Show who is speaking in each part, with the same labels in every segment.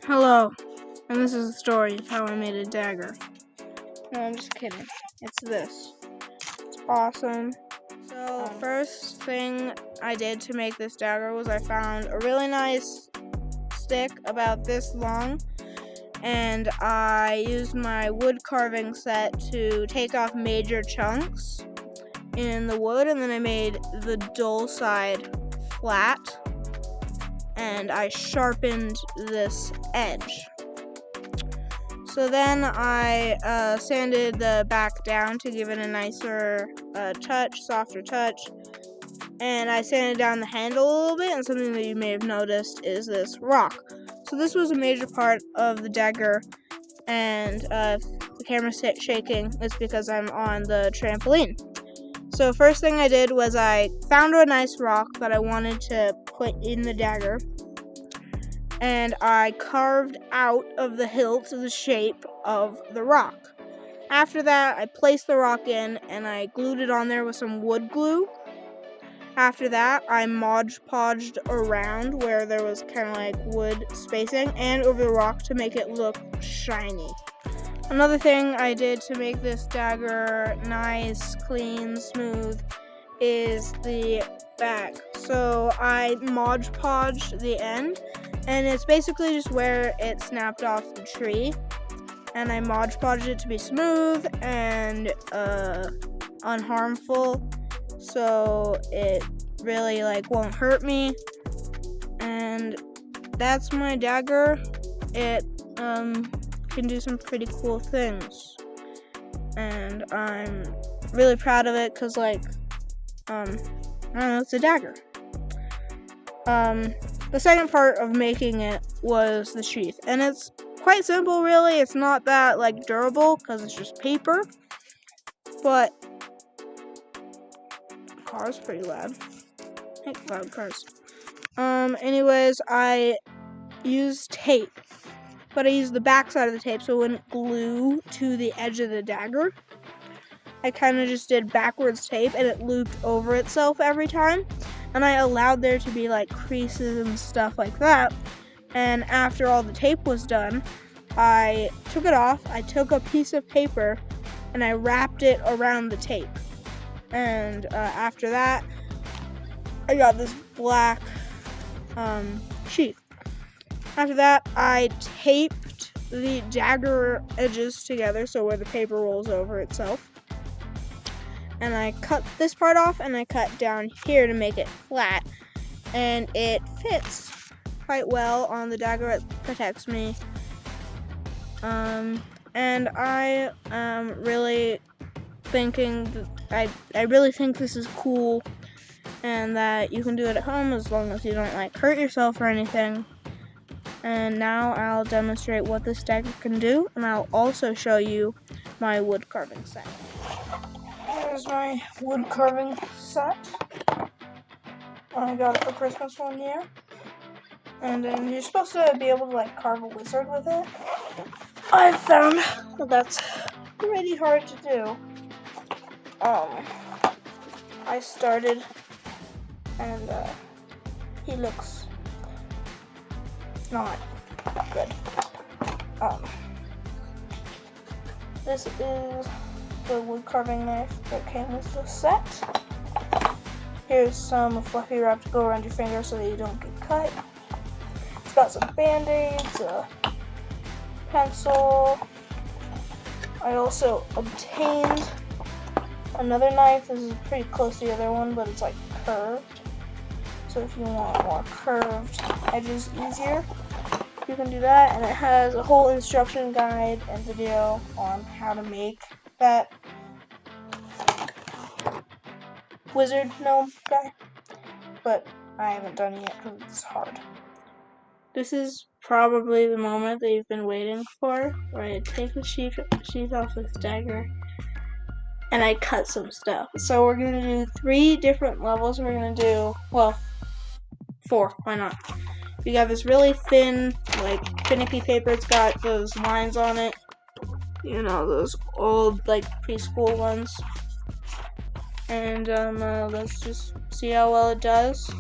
Speaker 1: Hello, and this is the story of how I made a dagger. No, I'm just kidding. It's this. It's awesome. So, first thing I did to make this dagger was I found a really nice stick about this long, and I used my wood carving set to take off major chunks in the wood, and then I made the dull side flat, and I sharpened this edge. So then I sanded the back down to give it a nicer softer touch, and I sanded down the handle a little bit, and something that you may have noticed is this rock. So this was a major part of the dagger, and the camera's shaking, it's because I'm on the trampoline. So first thing I did was I found a nice rock that I wanted to put in the dagger, and I carved out of the hilt the shape of the rock. After that, I placed the rock in, and I glued it on there with some wood glue. After that, I Mod Podged around where there was kind of like wood spacing and over the rock to make it look shiny. Another thing I did to make this dagger nice, clean, smooth is the back. So I Mod Podged the end, and it's basically just where it snapped off the tree. And I Mod Podged it to be smooth and unharmful, so it really won't hurt me. And that's my dagger. It can do some pretty cool things, and I'm really proud of it because I don't know, it's a dagger. The second part of making it was the sheath, and it's quite simple, really. It's not that durable because it's just paper, but car's pretty loud. I hate loud cars. Anyways, I used tape, but I used the back side of the tape so it wouldn't glue to the edge of the dagger. I kind of just did backwards tape, and it looped over itself every time, and I allowed there to be creases and stuff like that. And after all the tape was done, I took it off. I took a piece of paper and I wrapped it around the tape, and after that I got this black sheath. After that, I taped the dagger edges together so where the paper rolls over itself, and I cut this part off, and I cut down here to make it flat, and it fits quite well on the dagger. It protects me, and I am really thinking that I really think this is cool, and that you can do it at home as long as you don't hurt yourself or anything. And now I'll demonstrate what this dagger can do, and I'll also show you my wood carving set. Here's my wood carving set. I got it for Christmas one year, and then you're supposed to be able to carve a wizard with it. I've found that that's pretty hard to do. I started, and he looks not good. This is the wood carving knife that came with the set. Here's some fluffy wrap to go around your finger so that you don't get cut. It's got some band-aids, a pencil. I also obtained another knife. This is pretty close to the other one, but it's curved. So if you want more curved edges easier, you can do that. And it has a whole instruction guide and video on how to make that wizard gnome guy. But I haven't done it yet because it's hard. This is probably the moment that you've been waiting for, where I take the sheath off this dagger, and I cut some stuff. So we're going to do 3 different levels. We're going to do, 4, why not? We got this really thin, finicky paper. It's got those lines on it. You know, those old, preschool ones. And, let's just see how well it does.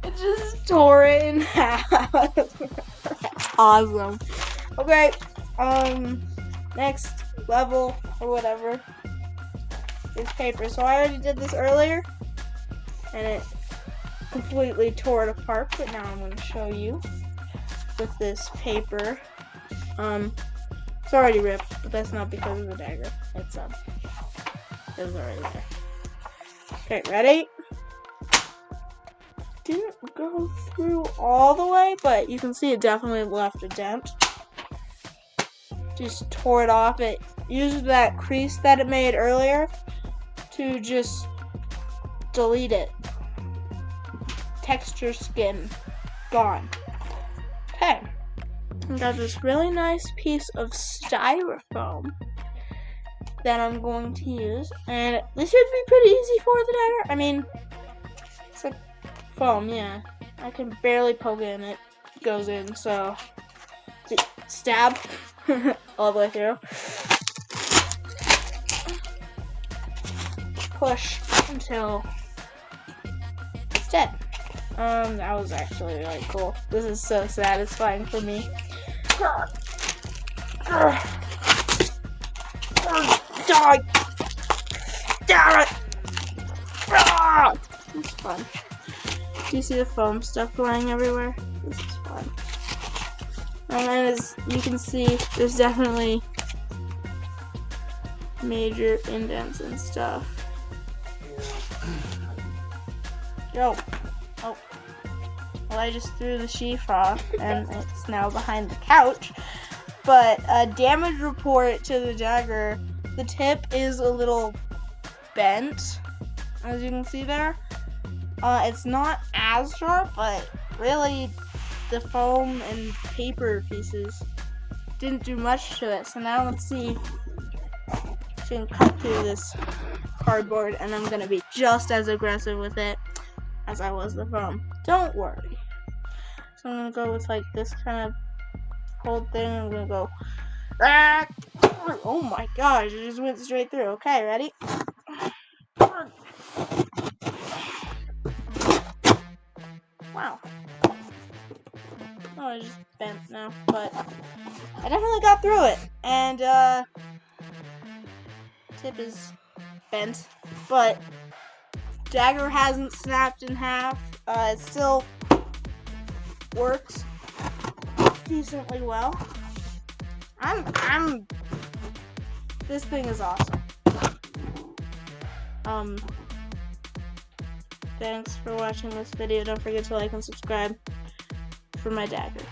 Speaker 1: It just tore it in half. That's awesome. Okay, next level or whatever is paper. So I already did this earlier, and it completely tore it apart. But now I'm going to show you with this paper. It's already ripped, but that's not because of the dagger. It was already there. Okay, ready? Didn't go through all the way, but you can see it definitely left a dent. Just tore it off. It used that crease that it made earlier to just delete it. Texture skin gone. Okay. I got this really nice piece of styrofoam that I'm going to use, and this should be pretty easy for the dagger. I mean, it's like foam, yeah. I can barely poke it and it goes in, so stab all the way through. Push until it's dead. That was actually really cool. This is so satisfying for me. Die! Damn it! This is fun. Do you see the foam stuff flying everywhere? This is fun. And as you can see, there's definitely major indents and stuff. Yo! Oh. Well, I just threw the sheath off, and it's now behind the couch. But a damage report to the dagger. The tip is a little bent, as you can see there. It's not as sharp, but really the foam and paper pieces didn't do much to it. So now let's see if we can cut through this cardboard, and I'm going to be just as aggressive with it as I was the foam. Don't worry. So I'm going to go with like this kind of whole thing. I'm going to go, oh my gosh, it just went straight through. Okay, ready? Wow. Oh, I just bent now, but I definitely got through it. And tip is bent, but dagger hasn't snapped in half. It still works decently well. This thing is awesome. Thanks for watching this video. Don't forget to like and subscribe for my dagger.